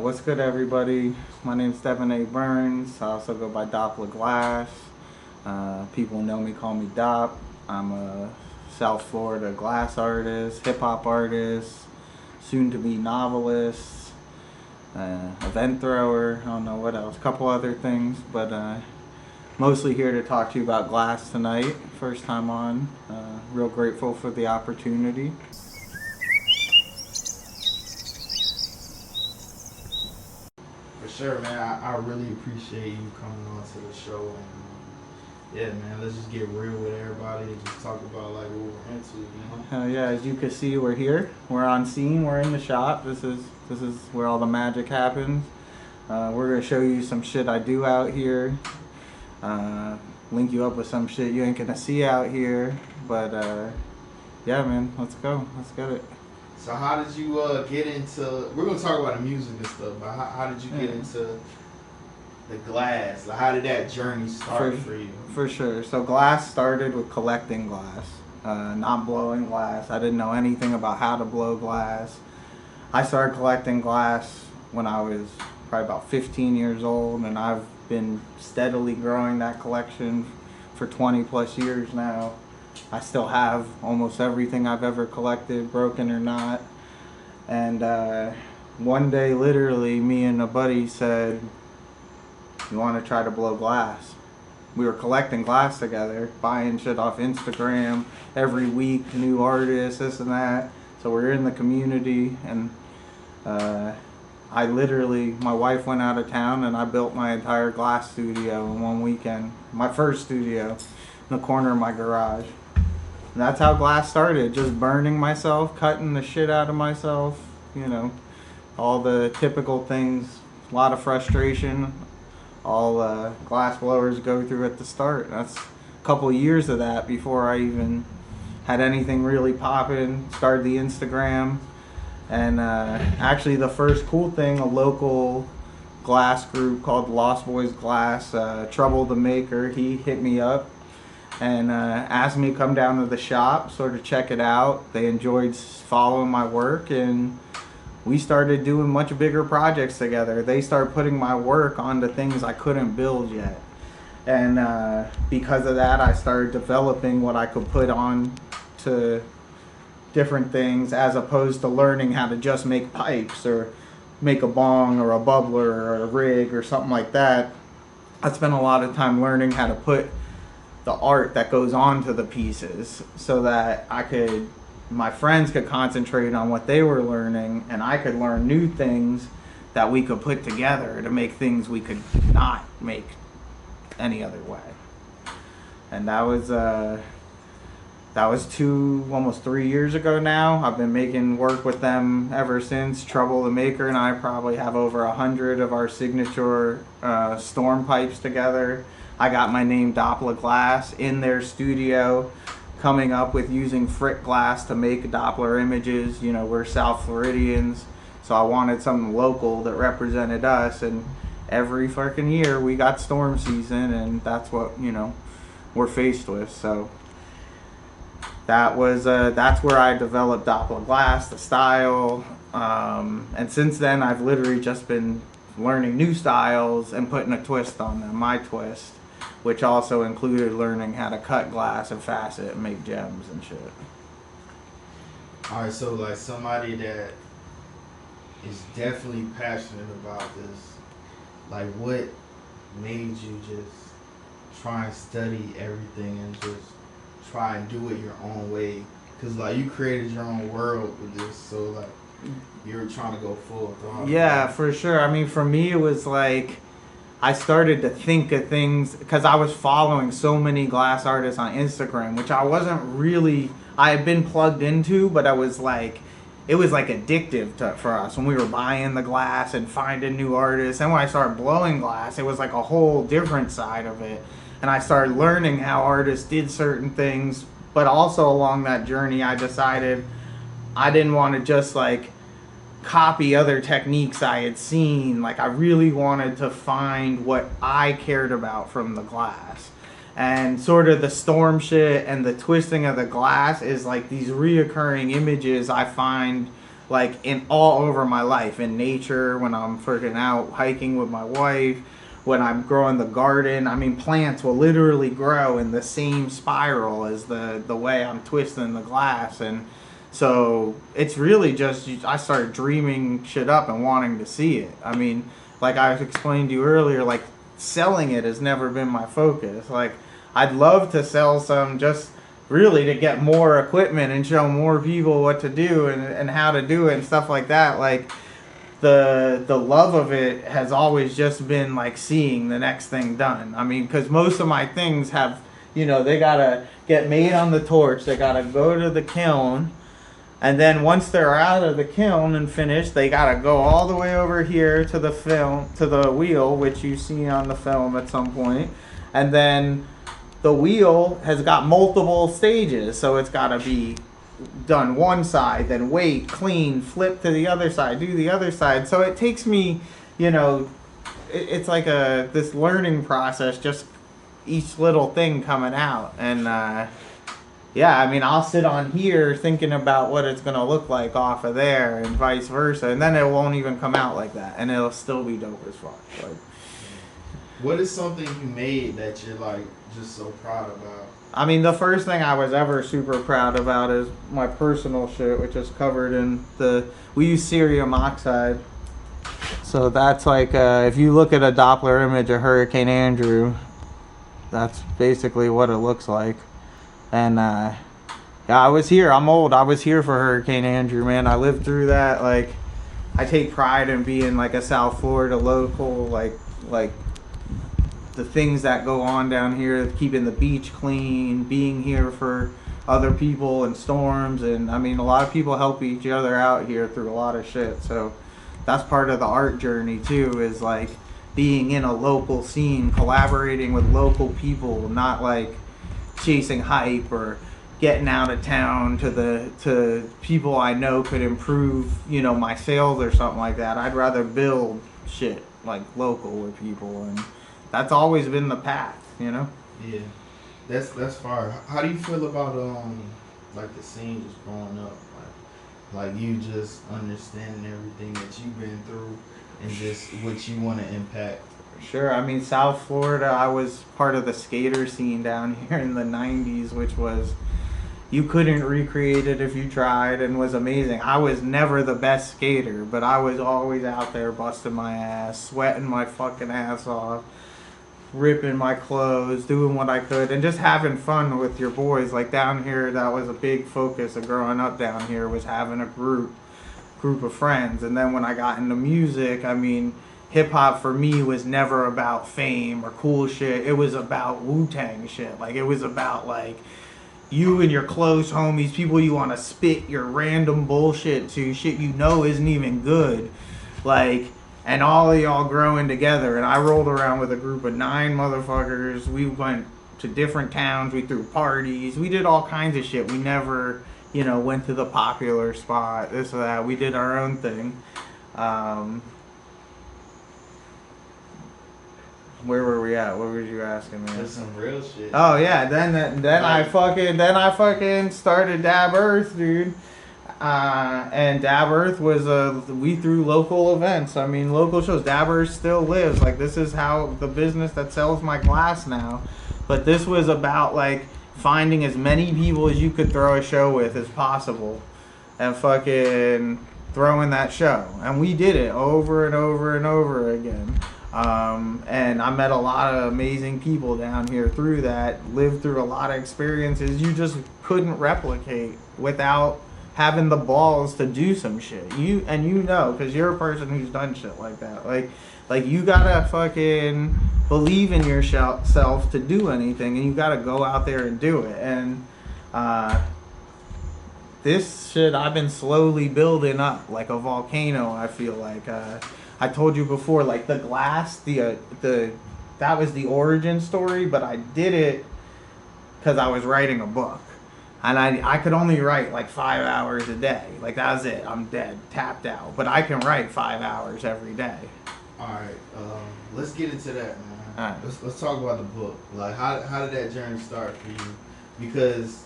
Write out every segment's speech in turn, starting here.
What's good, everybody? My name's Devin A Burns. I also go by Doppla Glass. People know me, call me Dop. I'm a South Florida glass artist, hip hop artist, soon to be novelist, event thrower. I don't know what else, a couple other things, but mostly here to talk to you about glass tonight. First time on. Real grateful for the opportunity. For sure, man. I really appreciate you coming on to the show. And yeah, man, let's just get real with everybody and just talk about like what we're into, Hell yeah, as you can see, we're here. We're on scene. We're in the shop. This is where all the magic happens. We're gonna show you some shit I do out here. Link you up with some shit you ain't gonna see out here. But yeah, man, let's go. Let's get it. So how did you get into? We're gonna talk about the music and stuff, but how did you get into the glass? Like, how did that journey start for you? For sure. So glass started with collecting glass, not blowing glass. I didn't know anything about how to blow glass. I started collecting glass when I was probably about 15 years old, and I've been steadily growing that collection for 20 plus years now. I still have almost everything I've ever collected, broken or not. And one day, literally, me and a buddy said, "You want to try to blow glass?" We were collecting glass together, buying shit off Instagram every week, new artists, this and that. So we're in the community, and my wife went out of town, and I built my entire glass studio in one weekend. My first studio in the corner of my garage. And that's how glass started, just burning myself, cutting the shit out of myself, all the typical things, a lot of frustration, all glass blowers go through at the start. That's a couple years of that before I even had anything really popping, started the Instagram. And actually the first cool thing, a local glass group called Lost Boys Glass, Trouble the Maker, he hit me up and asked me to come down to the shop, sort of check it out. They enjoyed following my work, and we started doing much bigger projects together. They started putting my work onto things I couldn't build yet. And because of that, I started developing what I could put on to different things, as opposed to learning how to just make pipes or make a bong or a bubbler or a rig or something like that. I spent a lot of time learning how to put the art that goes onto the pieces, so that my friends could concentrate on what they were learning, and I could learn new things that we could put together to make things we could not make any other way. And that was almost 3 years ago now. I've been making work with them ever since. Trouble the Maker and I probably have over 100 of our signature storm pipes together. I got my name Doppla Glass in their studio, coming up with using Frick glass to make Doppler images. We're South Floridians, so I wanted something local that represented us. And every fucking year we got storm season, and that's what we're faced with. So that's where I developed Doppla Glass, the style, and since then I've literally just been learning new styles and putting a twist on them, my twist, which also included learning how to cut glass and facet and make gems and shit. Alright, so like somebody that is definitely passionate about this, like what made you just try and study everything and just try and do it your own way? Because like you created your own world with this, so like you're trying to go full throttle. Yeah, for sure. I mean, for me it was like I started to think of things because I was following so many glass artists on Instagram, which I had been plugged into, but it was like addictive for us when we were buying the glass and finding new artists. And when I started blowing glass, it was like a whole different side of it. And I started learning how artists did certain things, but also along that journey, I decided I didn't want to just like copy other techniques I had seen. Like, I really wanted to find what I cared about from the glass. And sort of the storm shit and the twisting of the glass is like these reoccurring images I find like in all over my life, in nature, when I'm freaking out hiking with my wife, when I'm growing the garden. I mean, plants will literally grow in the same spiral as the way I'm twisting the glass. And so it's really just, I started dreaming shit up and wanting to see it. I mean, like I explained to you earlier, like selling it has never been my focus. Like I'd love to sell some, just really to get more equipment and show more people what to do and how to do it and stuff like that. Like the love of it has always just been like seeing the next thing done. I mean, because most of my things have, they gotta get made on the torch, they gotta go to the kiln, and then once they're out of the kiln and finished, they gotta go all the way over here to the wheel, which you see on the film at some point. And then the wheel has got multiple stages, so it's gotta be done one side, then wait, clean, flip to the other side, do the other side. So it takes me, it's like this learning process, just each little thing coming out. And yeah, I mean, I'll sit on here thinking about what it's gonna look like off of there, and vice versa, and then it won't even come out like that, and it'll still be dope as fuck. Like, what is something you made that you're like just so proud about? I mean, the first thing I was ever super proud about is my personal shit, which is covered in we use cerium oxide. So that's like, if you look at a Doppler image of Hurricane Andrew, that's basically what it looks like. And yeah, I was here. I'm old. I was here for Hurricane Andrew, man. I lived through that. Like, I take pride in being like a South Florida local, like the things that go on down here, keeping the beach clean, being here for other people in storms. And I mean, a lot of people help each other out here through a lot of shit. So that's part of the art journey too, is like being in a local scene, collaborating with local people, not like chasing hype or getting out of town to people I know could improve, my sales or something like that. I'd rather build shit like local with people, and that's always been the path, Yeah, that's fire. How do you feel about like the scene just growing up, like you just understanding everything that you've been through and just what you want to impact? Sure. I mean, South Florida, I was part of the skater scene down here in the 90s, which was, you couldn't recreate it if you tried, and was amazing. I was never the best skater, but I was always out there busting my ass, sweating my fucking ass off, ripping my clothes, doing what I could, and just having fun with your boys. Like down here, that was a big focus of growing up down here, was having a group of friends. And then when I got into music, I mean, hip hop for me was never about fame or cool shit. It was about Wu-Tang shit. Like, it was about like you and your close homies, people you want to spit your random bullshit to, shit isn't even good. Like, and all of y'all growing together. And I rolled around with a group of 9 motherfuckers. We went to different towns. We threw parties. We did all kinds of shit. We never, went to the popular spot, this or that. We did our own thing. Where were we at? What were you asking me? That's some real shit. Oh yeah, then I fucking started Dab Earth, dude. And Dab Earth was we threw local events. I mean, local shows. Dab Earth still lives. Like, this is how the business that sells my glass now. But this was about like finding as many people as you could throw a show with as possible, and fucking throwing that show. And we did it over and over and over again. And I met a lot of amazing people down here through that, lived through a lot of experiences you just couldn't replicate without having the balls to do some shit. Because you're a person who's done shit like that. Like you gotta fucking believe in yourself to do anything, and you gotta go out there and do it. And this shit I've been slowly building up like a volcano. I feel like I told you before, like the glass, that was the origin story, but I did it because I was writing a book. And I could only write like 5 hours a day. Like, that was it. I'm dead, tapped out. But I can write 5 hours every day. All right, let's get into that, man. All right. Let's talk about the book. Like, how did that journey start for you? Because,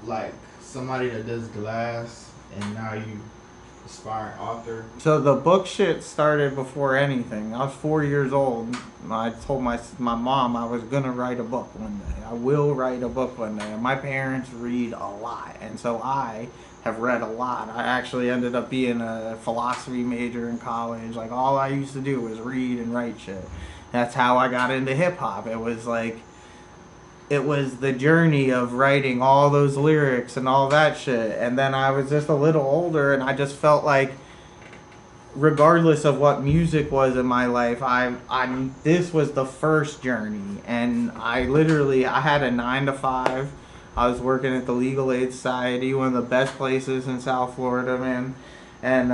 like, somebody that does glass, and now you aspiring author? So the book shit started before anything. I was 4 years old. I told my mom I was gonna write a book one day. I will write a book one day. And my parents read a lot, and so I have read a lot. I actually ended up being a philosophy major in college. Like all I used to do was read and write shit. That's how I got into hip hop. It was the journey of writing all those lyrics and all that shit. And then I was just a little older, and I just felt like, regardless of what music was in my life, this was the first journey. And I had a 9 to 5. I was working at the Legal Aid Society, one of the best places in South Florida, man. And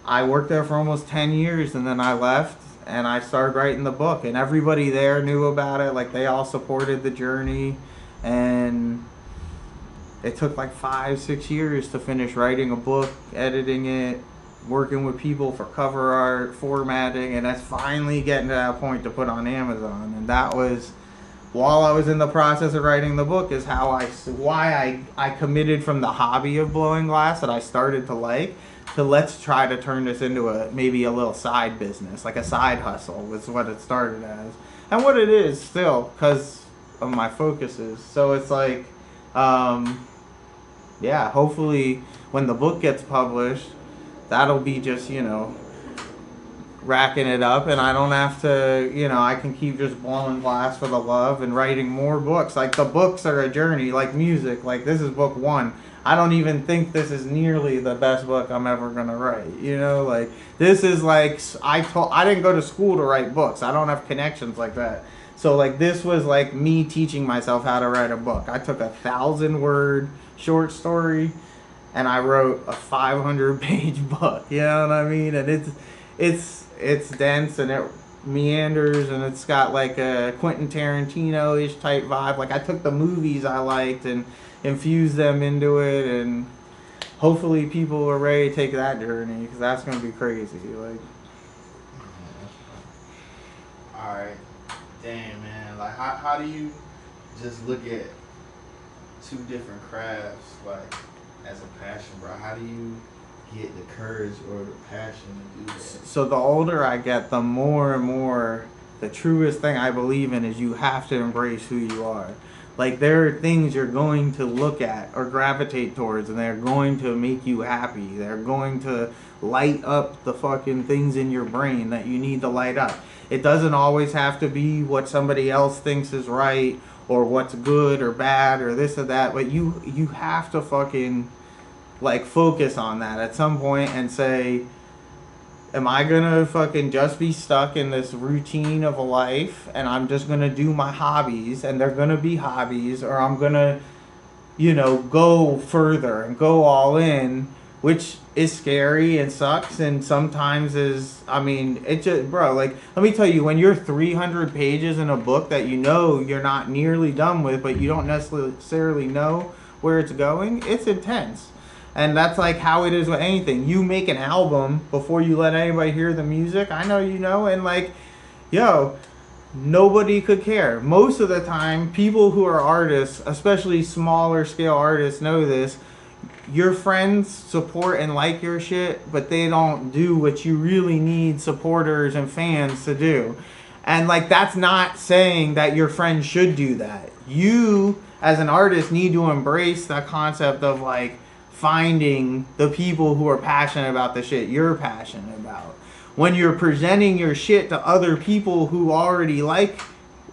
I worked there for almost 10 years, and then I left and I started writing the book, and everybody there knew about it. Like, they all supported the journey, and it took like 5-6 years to finish writing a book, editing it, working with people for cover art, formatting, and that's finally getting to that point to put on Amazon. And that was, while I was in the process of writing the book, is why I committed from the hobby of blowing glass that I started to like, to let's try to turn this into maybe a little side business, like a side hustle was what it started as. And what it is still, because of my focuses. So it's like, yeah, hopefully when the book gets published, that'll be just, racking it up, and I don't have to, I can keep just blowing glass for the love and writing more books. Like, the books are a journey, like music. Like, this is book 1. I don't even think this is nearly the best book I'm ever gonna write. Like, this is like, I didn't go to school to write books. I don't have connections like that. So like, this was like me teaching myself how to write a book. I took a 1,000-word short story and I wrote a 500-page book. You know what I mean? And it's dense and it meanders, and it's got like a Quentin Tarantino-ish type vibe. Like, I took the movies I liked and infused them into it, and hopefully people are ready to take that journey, because that's going to be crazy. Like, alright, damn, man. Like, how do you just look at 2 different crafts, like, as a passion, bro? How do you get the courage or the passion to do that? So the older I get, the more and more, the truest thing I believe in is you have to embrace who you are. Like, there are things you're going to look at or gravitate towards, and they're going to make you happy. They're going to light up the fucking things in your brain that you need to light up. It doesn't always have to be what somebody else thinks is right, or what's good or bad or this or that, but you have to fucking, like, focus on that at some point and say, am I gonna fucking just be stuck in this routine of a life, and I'm just gonna do my hobbies, and they're gonna be hobbies, or I'm gonna, go further and go all in, which is scary and sucks, and sometimes it just, bro, like, let me tell you, when you're 300 pages in a book that you're not nearly done with, but you don't necessarily know where it's going, it's intense. And that's like how it is with anything. You make an album before you let anybody hear the music. I know and like, nobody could care. Most of the time, people who are artists, especially smaller scale artists, know this. Your friends support and like your shit, but they don't do what you really need supporters and fans to do. And like, that's not saying that your friends should do that. You, as an artist, need to embrace the concept of like, finding the people who are passionate about the shit you're passionate about. When you're presenting your shit to other people who already like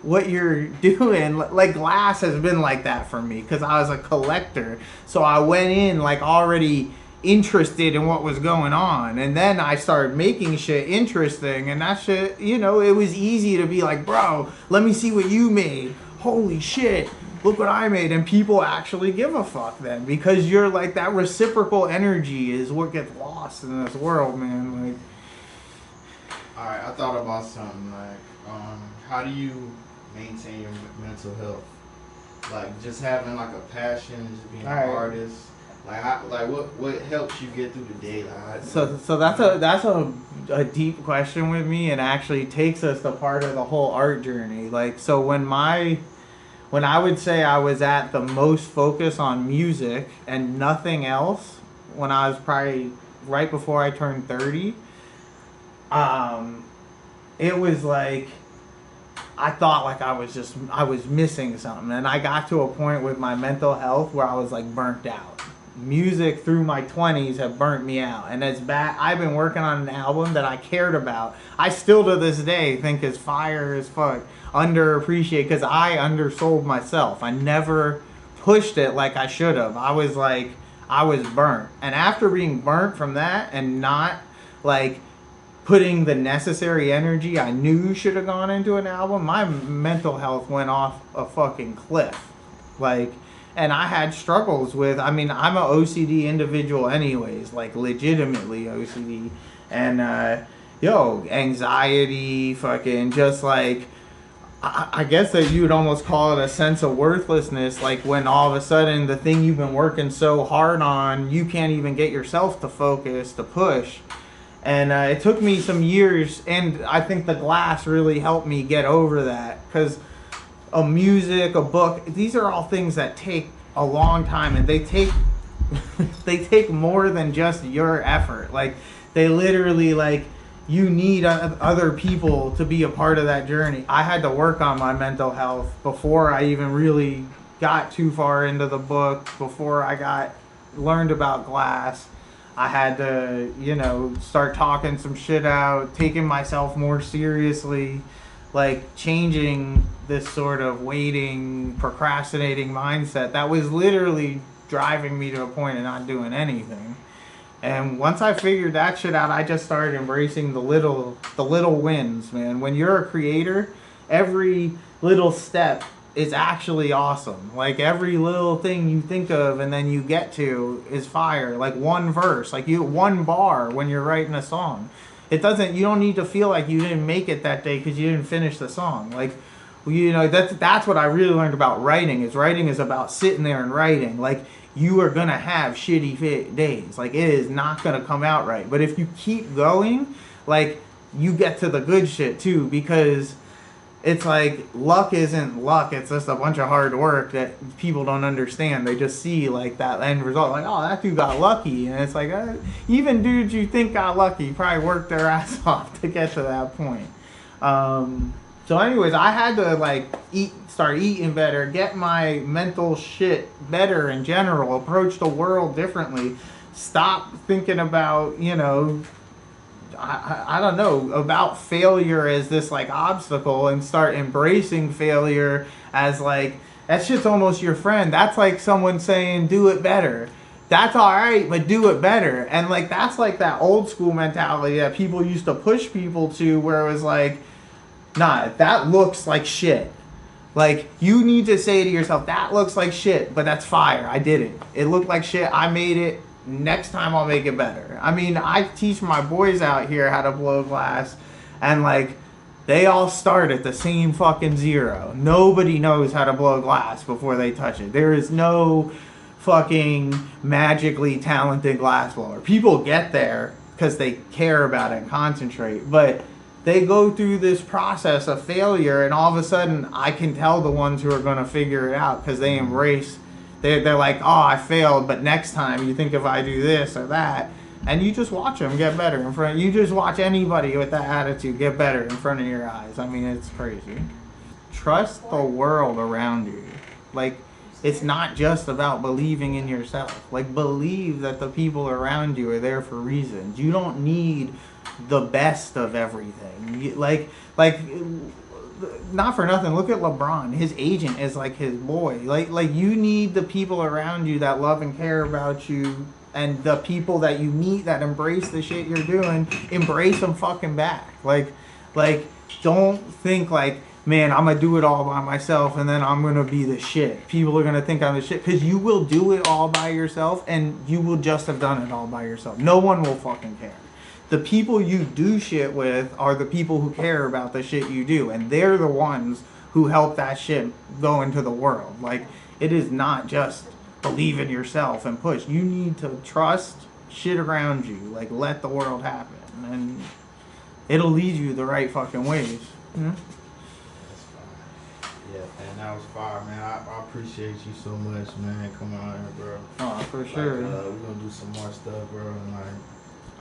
what you're doing, like glass has been like that for me, because I was a collector. So I went in like already interested in what was going on, and then I started making shit interesting, and that shit, it was easy to be like, bro, let me see what you made. Holy shit, look what I made. And people actually give a fuck then, because you're like, that reciprocal energy is what gets lost in this world, man. Like, alright, I thought about something like, how do you maintain your mental health? Like, just having like a passion, just being an artist. Like, what helps you get through the day? Like, so that's a deep question with me, and actually takes us to part of the whole art journey. Like, so when I would say I was at the most focus on music and nothing else, when I was probably right before I turned 30. It was like I thought like I was missing something, and I got to a point with my mental health where I was like burnt out. Music through my 20s have burnt me out, and it's bad. I've been working on an album that I cared about. I still to this day think is fire as fuck, underappreciated because I undersold myself. I never pushed it like I should have. I was burnt, and after being burnt from that and not like putting the necessary energy I knew should have gone into an album, my mental health went off a fucking cliff. Like, and I had struggles with, I mean, I'm an OCD individual anyways, like legitimately OCD. And, anxiety, fucking just like, I guess that you would almost call it a sense of worthlessness, like when all of a sudden the thing you've been working so hard on, you can't even get yourself to focus, to push. And it took me some years, and I think the glass really helped me get over that. Because a music, a book, these are all things that take a long time, and they take they take more than just your effort. Like, they literally, like, you need other people to be a part of that journey. I had to work on my mental health before I even really got too far into the book, before I learned about glass. I had to, start talking some shit out, taking myself more seriously, like changing this sort of waiting, procrastinating mindset that was literally driving me to a point of not doing anything. And once I figured that shit out, I just started embracing the little wins, man. When you're a creator, every little step is actually awesome. Like, every little thing you think of and then you get to is fire. Like, one verse, like one bar when you're writing a song. You don't need to feel like you didn't make it that day because you didn't finish the song. Like, that's what I really learned about writing. Writing is about sitting there and writing. Like, you are gonna have shitty days. Like, it is not gonna come out right. But if you keep going, like, you get to the good shit too, because it's like luck isn't luck. It's just a bunch of hard work that people don't understand. They just see like that end result, like, oh, that dude got lucky, and it's like even dudes you think got lucky probably worked their ass off to get to that point. So, anyways, I had to like start eating better, get my mental shit better in general, approach the world differently, stop thinking about I don't know, about failure as this like obstacle, and start embracing failure as like, that shit's almost your friend. That's like someone saying, do it better. That's alright, but do it better. And like, that's like that old school mentality that people used to push people to, where it was like, nah, that looks like shit. Like, you need to say to yourself, that looks like shit, but that's fire. I did it. It looked like shit. I made it. Next time I'll make it better. I mean, I teach my boys out here how to blow glass, and like, they all start at the same fucking zero. Nobody knows how to blow glass before they touch it. There is no fucking magically talented glass blower. People get there because they care about it and concentrate, but they go through this process of failure, and all of a sudden I can tell the ones who are going to figure it out because they embrace. They're like, oh, I failed, but next time you think if I do this or that, and you just watch them get better in front. You just watch anybody with that attitude get better in front of your eyes. I mean, it's crazy. Trust the world around you. Like, it's not just about believing in yourself. Like, believe that the people around you are there for reasons. You don't need the best of everything. Like, not for nothing, look at LeBron. His agent is like his boy. Like you need the people around you that love and care about you, and the people that you meet that embrace the shit you're doing, embrace them fucking back. Like don't think like, man, I'm gonna do it all by myself and then I'm gonna be the shit. People are gonna think I'm the shit, because you will do it all by yourself, and you will just have done it all by yourself. No one will fucking care. The people you do shit with are the people who care about the shit you do, and they're the ones who help that shit go into the world. Like, it is not just believe in yourself and push. You need to trust shit around you. Like, let the world happen, and it'll lead you the right fucking ways. That's fine. Yeah, and that was fire, man. I appreciate you so much, man. Come on here, bro. Oh, for sure. Like, we're gonna do some more stuff, bro, and like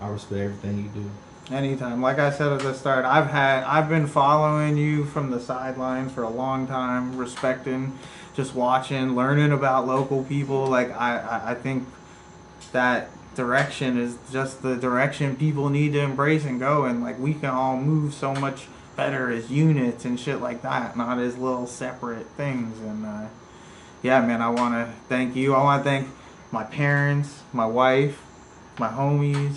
I respect everything you do. Anytime. Like I said at the start, I've been following you from the sidelines for a long time, respecting, just watching, learning about local people. Like I think that direction is just the direction people need to embrace and go, and like we can all move so much better as units and shit like that, not as little separate things. And yeah, man, I want to thank you. I want to thank my parents, my wife, my homies,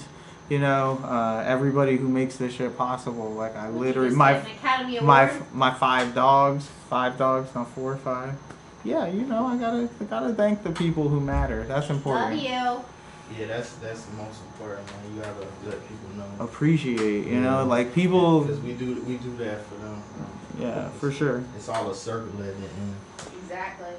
you know, everybody who makes this shit possible. Like I literally, my 5 dogs, not 4 or 5. Yeah, you know, I gotta thank the people who matter. That's important. Love you. Yeah, that's the most important, man. You gotta let people know. Appreciate, you know, like people. Because we do that for them. Yeah, for sure. It's all a circle at the end. Exactly.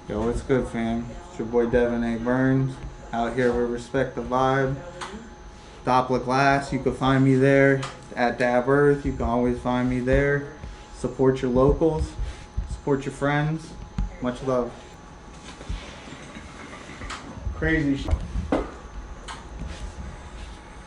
Yo, what's good, fam? It's your boy Devin A Burns. Out here with Respect the Vibe. Doppla Glass, you can find me there. At Dab Earth, you can always find me there. Support your locals. Support your friends. Much love. Crazy shit.